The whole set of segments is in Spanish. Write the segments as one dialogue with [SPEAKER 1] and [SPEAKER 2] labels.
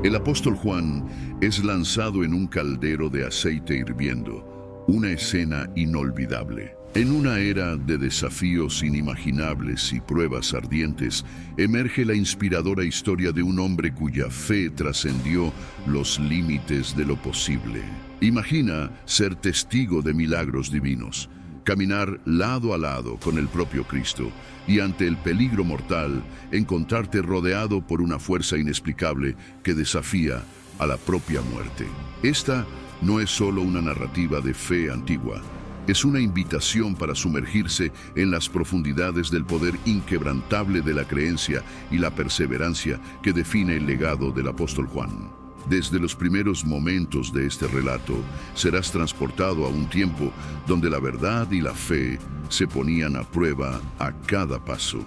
[SPEAKER 1] El apóstol Juan es lanzado en un caldero de aceite hirviendo, una escena inolvidable. En una era de desafíos inimaginables y pruebas ardientes, emerge la inspiradora historia de un hombre cuya fe trascendió los límites de lo posible. Imagina ser testigo de milagros divinos, caminar lado a lado con el propio Cristo y ante el peligro mortal, encontrarte rodeado por una fuerza inexplicable que desafía a la propia muerte. Esta no es solo una narrativa de fe antigua, es una invitación para sumergirse en las profundidades del poder inquebrantable de la creencia y la perseverancia que define el legado del apóstol Juan. Desde los primeros momentos de este relato, serás transportado a un tiempo donde la verdad y la fe se ponían a prueba a cada paso.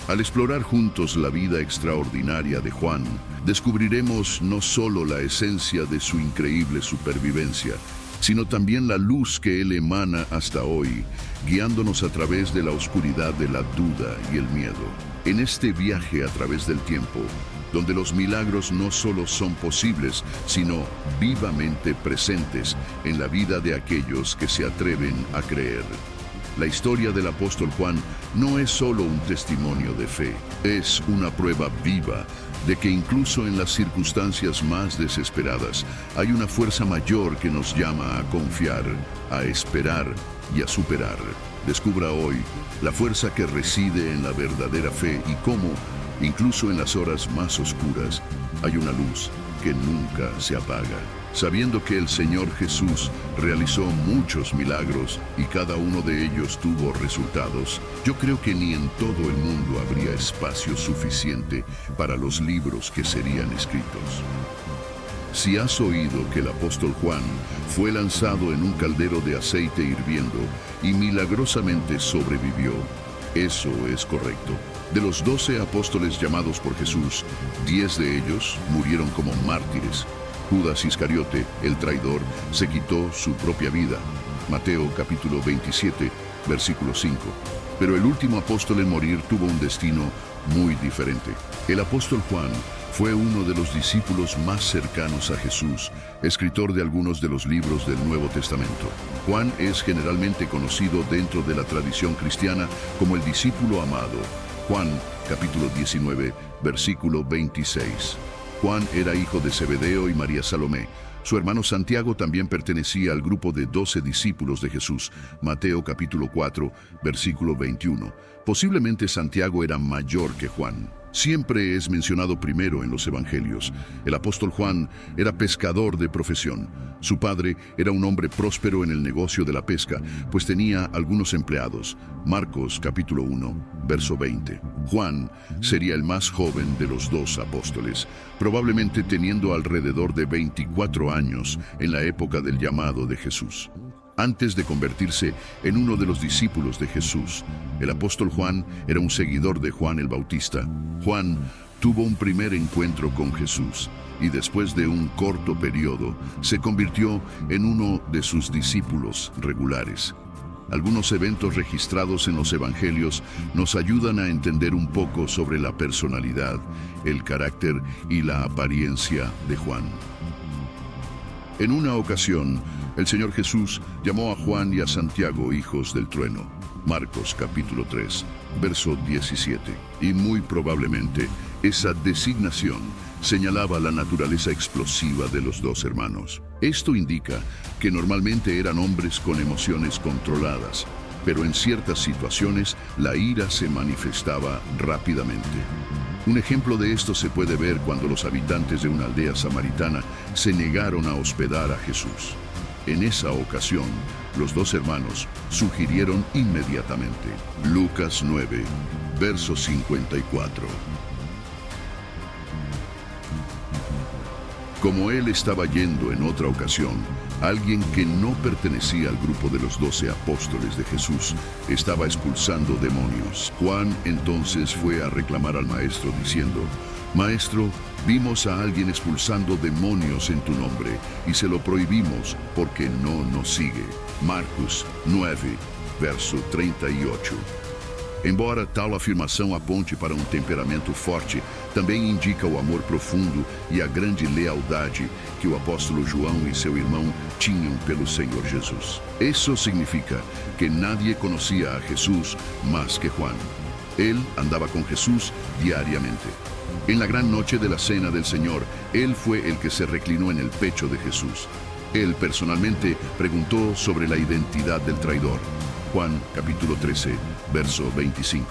[SPEAKER 1] Al explorar juntos la vida extraordinaria de Juan, descubriremos no solo la esencia de su increíble supervivencia, sino también la luz que él emana hasta hoy, guiándonos a través de la oscuridad de la duda y el miedo. En este viaje a través del tiempo, donde los milagros no solo son posibles, sino vivamente presentes en la vida de aquellos que se atreven a creer. La historia del apóstol Juan no es solo un testimonio de fe, es una prueba viva de que incluso en las circunstancias más desesperadas hay una fuerza mayor que nos llama a confiar, a esperar y a superar. Descubra hoy la fuerza que reside en la verdadera fe y cómo, incluso en las horas más oscuras, hay una luz que nunca se apaga. Sabiendo que el Señor Jesús realizó muchos milagros y cada uno de ellos tuvo resultados, yo creo que ni en todo el mundo habría espacio suficiente para los libros que serían escritos. Si has oído que el apóstol Juan fue lanzado en un caldero de aceite hirviendo y milagrosamente sobrevivió, eso es correcto. De los 12 apóstoles llamados por Jesús, 10 de ellos murieron como mártires. Judas Iscariote, el traidor, se quitó su propia vida. Mateo capítulo 27, versículo 5. Pero el último apóstol en morir tuvo un destino muy diferente. El apóstol Juan fue uno de los discípulos más cercanos a Jesús, escritor de algunos de los libros del Nuevo Testamento. Juan es generalmente conocido dentro de la tradición cristiana como el discípulo amado. Juan capítulo 19, versículo 26. Juan era hijo de Zebedeo y María Salomé. Su hermano Santiago también pertenecía al grupo de 12 discípulos de Jesús. Mateo capítulo 4, versículo 21. Posiblemente Santiago era mayor que Juan. Siempre es mencionado primero en los evangelios. El apóstol Juan era pescador de profesión. Su padre era un hombre próspero en el negocio de la pesca, pues tenía algunos empleados. Marcos capítulo 1, verso 20. Juan sería el más joven de los 2 apóstoles, probablemente teniendo alrededor de 24 años en la época del llamado de Jesús. Antes de convertirse en uno de los discípulos de Jesús, el apóstol Juan era un seguidor de Juan el Bautista. Juan tuvo un primer encuentro con Jesús y después de un corto periodo se convirtió en uno de sus discípulos regulares. Algunos eventos registrados en los evangelios nos ayudan a entender un poco sobre la personalidad, el carácter y la apariencia de Juan. En una ocasión, el Señor Jesús llamó a Juan y a Santiago hijos del trueno. Marcos capítulo 3, verso 17. Y muy probablemente esa designación señalaba la naturaleza explosiva de los 2 hermanos. Esto indica que normalmente eran hombres con emociones controladas, pero en ciertas situaciones la ira se manifestaba rápidamente. Un ejemplo de esto se puede ver cuando los habitantes de una aldea samaritana se negaron a hospedar a Jesús. En esa ocasión, los 2 hermanos sugirieron inmediatamente. Lucas 9, verso 54. Como él estaba yendo en otra ocasión, alguien que no pertenecía al grupo de los 12 apóstoles de Jesús estaba expulsando demonios. Juan entonces fue a reclamar al maestro diciendo: Maestro, vimos a alguien expulsando demonios en tu nombre y se lo prohibimos porque no nos sigue. Marcos 9, verso 38. Embora tal afirmação aponte para um temperamento forte, também indica o amor profundo e a grande lealdade que o apóstolo João e seu irmão tinham pelo Senhor Jesus. Isso significa que nadie conocía a Jesús más que Juan. Él andaba con Jesús diariamente. En la gran noche de la Cena del Señor, él fue el que se reclinó en el pecho de Jesús. Él personalmente preguntó sobre la identidad del traidor. Juan capítulo 13, verso 25.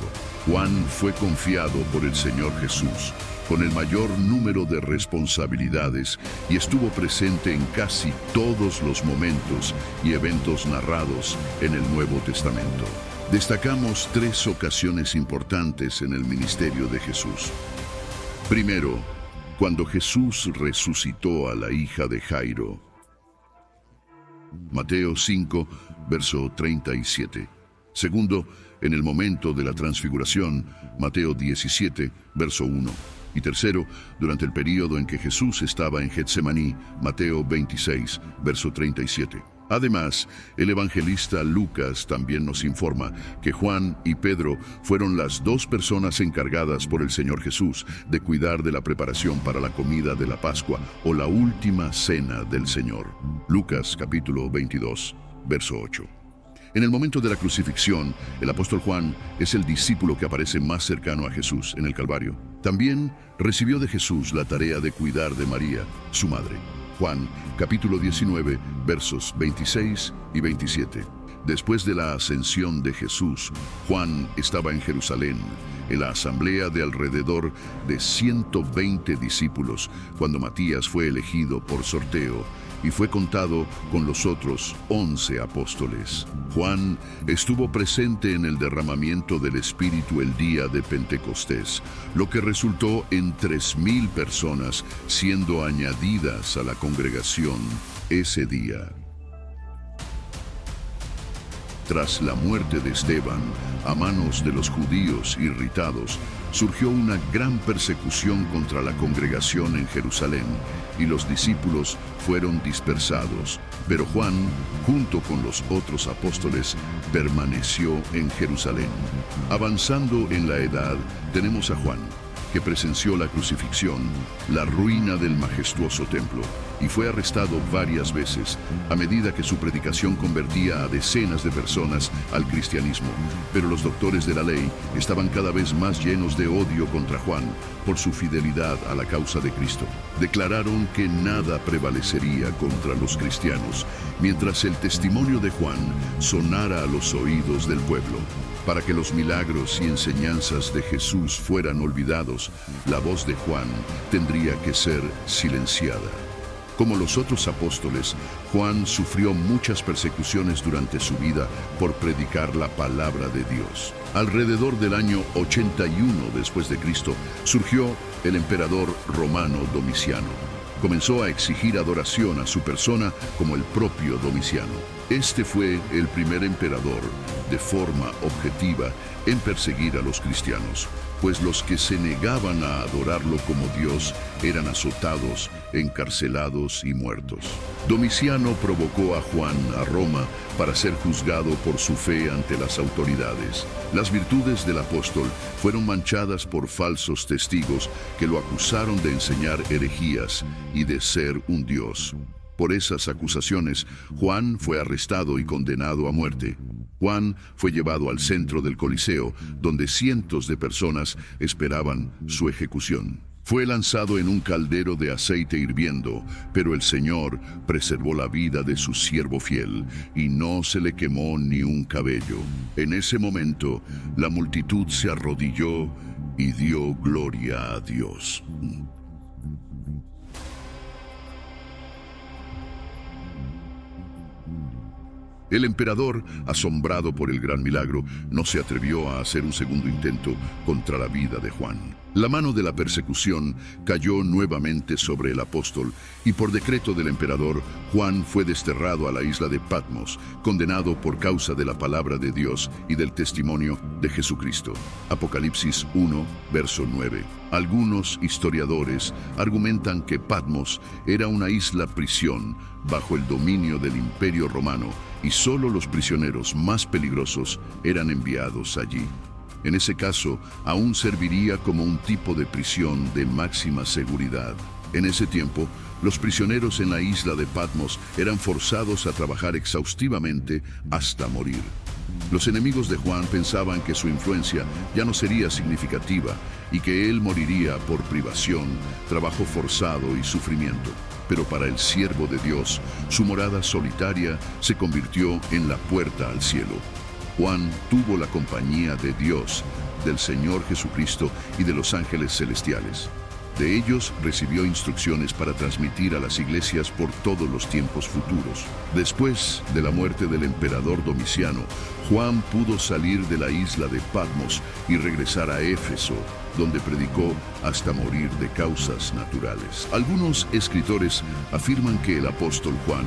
[SPEAKER 1] Juan fue confiado por el Señor Jesús con el mayor número de responsabilidades y estuvo presente en casi todos los momentos y eventos narrados en el Nuevo Testamento. Destacamos 3 ocasiones importantes en el ministerio de Jesús. Primero, cuando Jesús resucitó a la hija de Jairo. Mateo 5, verso 37. Segundo, en el momento de la transfiguración, Mateo 17, verso 1. Y tercero, durante el período en que Jesús estaba en Getsemaní, Mateo 26, verso 37. Además, el evangelista Lucas también nos informa que Juan y Pedro fueron las 2 personas encargadas por el Señor Jesús de cuidar de la preparación para la comida de la Pascua o la última cena del Señor. Lucas capítulo 22, verso 8. En el momento de la crucifixión, el apóstol Juan es el discípulo que aparece más cercano a Jesús en el Calvario. También recibió de Jesús la tarea de cuidar de María, su madre. Juan, capítulo 19, versos 26 y 27. Después de la ascensión de Jesús, Juan estaba en Jerusalén, en la asamblea de alrededor de 120 discípulos, cuando Matías fue elegido por sorteo y fue contado con los otros 11 apóstoles. Juan estuvo presente en el derramamiento del Espíritu el día de Pentecostés, lo que resultó en 3,000 personas siendo añadidas a la congregación ese día. Tras la muerte de Esteban, a manos de los judíos irritados, surgió una gran persecución contra la congregación en Jerusalén y los discípulos fueron dispersados. Pero Juan, junto con los otros apóstoles, permaneció en Jerusalén. Avanzando en la edad, tenemos a Juan, que presenció la crucifixión, la ruina del majestuoso templo, y fue arrestado varias veces, a medida que su predicación convertía a decenas de personas al cristianismo. Pero los doctores de la ley estaban cada vez más llenos de odio contra Juan por su fidelidad a la causa de Cristo. Declararon que nada prevalecería contra los cristianos, mientras el testimonio de Juan sonara a los oídos del pueblo. Para que los milagros y enseñanzas de Jesús fueran olvidados, la voz de Juan tendría que ser silenciada. Como los otros apóstoles, Juan sufrió muchas persecuciones durante su vida por predicar la palabra de Dios. Alrededor del año 81 después de Cristo, surgió el emperador romano Domiciano. Comenzó a exigir adoración a su persona como el propio Domiciano. Este fue el primer emperador, de forma objetiva, en perseguir a los cristianos, pues los que se negaban a adorarlo como Dios eran azotados, encarcelados y muertos. Domiciano provocó a Juan a Roma para ser juzgado por su fe ante las autoridades. Las virtudes del apóstol fueron manchadas por falsos testigos que lo acusaron de enseñar herejías y de ser un dios. Por esas acusaciones, Juan fue arrestado y condenado a muerte. Juan fue llevado al centro del Coliseo, donde cientos de personas esperaban su ejecución. Fue lanzado en un caldero de aceite hirviendo, pero el Señor preservó la vida de su siervo fiel y no se le quemó ni un cabello. En ese momento, la multitud se arrodilló y dio gloria a Dios. El emperador, asombrado por el gran milagro, no se atrevió a hacer un segundo intento contra la vida de Juan. La mano de la persecución cayó nuevamente sobre el apóstol y por decreto del emperador, Juan fue desterrado a la isla de Patmos, condenado por causa de la palabra de Dios y del testimonio de Jesucristo. Apocalipsis 1, verso 9. Algunos historiadores argumentan que Patmos era una isla prisión bajo el dominio del Imperio Romano y solo los prisioneros más peligrosos eran enviados allí. En ese caso, aún serviría como un tipo de prisión de máxima seguridad. En ese tiempo, los prisioneros en la isla de Patmos eran forzados a trabajar exhaustivamente hasta morir. Los enemigos de Juan pensaban que su influencia ya no sería significativa y que él moriría por privación, trabajo forzado y sufrimiento. Pero para el siervo de Dios, su morada solitaria se convirtió en la puerta al cielo. Juan tuvo la compañía de Dios, del Señor Jesucristo y de los ángeles celestiales. De ellos recibió instrucciones para transmitir a las iglesias por todos los tiempos futuros. Después de la muerte del emperador Domiciano, Juan pudo salir de la isla de Patmos y regresar a Éfeso, donde predicó hasta morir de causas naturales. Algunos escritores afirman que el apóstol Juan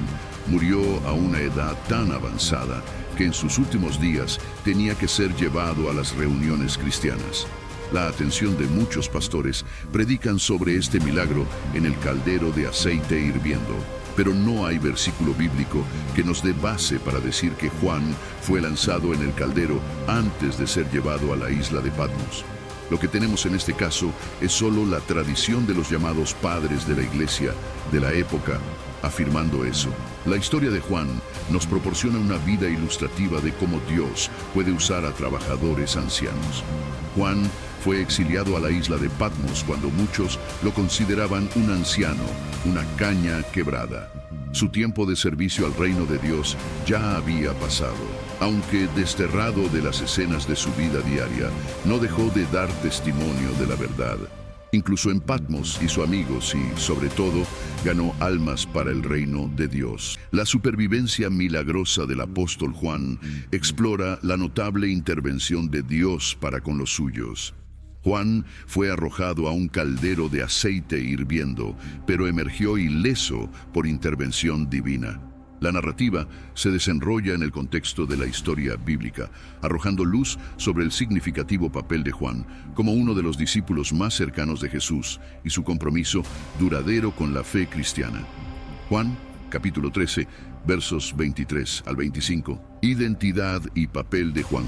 [SPEAKER 1] murió a una edad tan avanzada que en sus últimos días tenía que ser llevado a las reuniones cristianas. La atención de muchos pastores predican sobre este milagro en el caldero de aceite hirviendo, pero no hay versículo bíblico que nos dé base para decir que Juan fue lanzado en el caldero antes de ser llevado a la isla de Patmos. Lo que tenemos en este caso es solo la tradición de los llamados padres de la iglesia de la época, afirmando eso. La historia de Juan nos proporciona una vida ilustrativa de cómo Dios puede usar a trabajadores ancianos. Juan fue exiliado a la isla de Patmos cuando muchos lo consideraban un anciano, una caña quebrada. Su tiempo de servicio al reino de Dios ya había pasado. Aunque desterrado de las escenas de su vida diaria, no dejó de dar testimonio de la verdad. Incluso en Patmos hizo amigos y, sobre todo, ganó almas para el reino de Dios. La supervivencia milagrosa del apóstol Juan explora la notable intervención de Dios para con los suyos. Juan fue arrojado a un caldero de aceite hirviendo, pero emergió ileso por intervención divina. La narrativa se desenrolla en el contexto de la historia bíblica, arrojando luz sobre el significativo papel de Juan como uno de los discípulos más cercanos de Jesús y su compromiso duradero con la fe cristiana. Juan, capítulo 13, versos 23 al 25. Identidad y papel de Juan.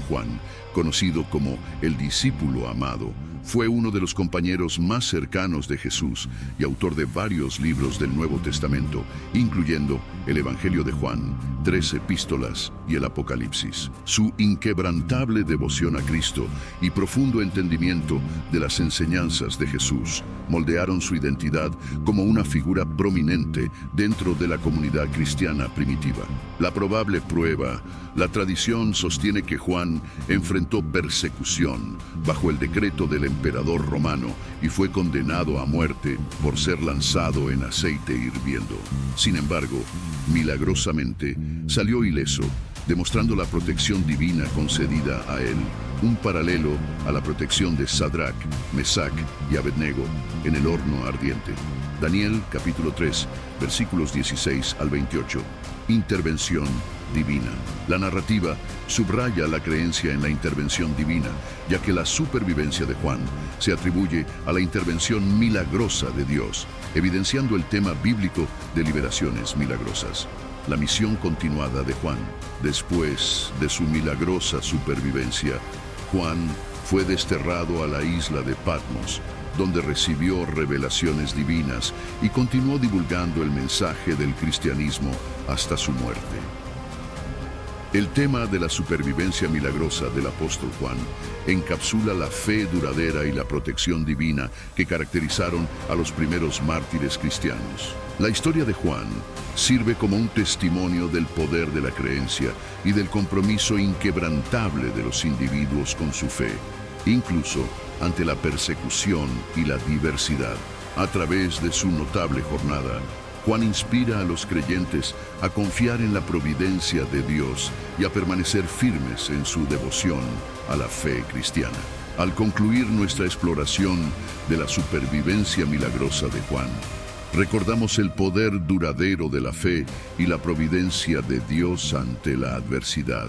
[SPEAKER 1] Conocido como el discípulo amado, fue uno de los compañeros más cercanos de Jesús y autor de varios libros del Nuevo Testamento, incluyendo el Evangelio de Juan, 3 epístolas y el Apocalipsis. Su inquebrantable devoción a Cristo y profundo entendimiento de las enseñanzas de Jesús moldearon su identidad como una figura prominente dentro de la comunidad cristiana primitiva. La probable prueba: la tradición sostiene que Juan enfrentó persecución bajo el decreto del emperador romano y fue condenado a muerte por ser lanzado en aceite hirviendo. Sin embargo, milagrosamente salió ileso, demostrando la protección divina concedida a él, un paralelo a la protección de Sadrach, Mesach y Abednego en el horno ardiente. Daniel capítulo 3, versículos 16 al 28. Intervención divina. La narrativa subraya la creencia en la intervención divina, ya que la supervivencia de Juan se atribuye a la intervención milagrosa de Dios, evidenciando el tema bíblico de liberaciones milagrosas. La misión continuada de Juan. Después de su milagrosa supervivencia, Juan fue desterrado a la isla de Patmos, donde recibió revelaciones divinas y continuó divulgando el mensaje del cristianismo hasta su muerte. El tema de la supervivencia milagrosa del apóstol Juan encapsula la fe duradera y la protección divina que caracterizaron a los primeros mártires cristianos. La historia de Juan sirve como un testimonio del poder de la creencia y del compromiso inquebrantable de los individuos con su fe, incluso ante la persecución y la diversidad. A través de su notable jornada, Juan inspira a los creyentes a confiar en la providencia de Dios y a permanecer firmes en su devoción a la fe cristiana. Al concluir nuestra exploración de la supervivencia milagrosa de Juan, recordamos el poder duradero de la fe y la providencia de Dios ante la adversidad.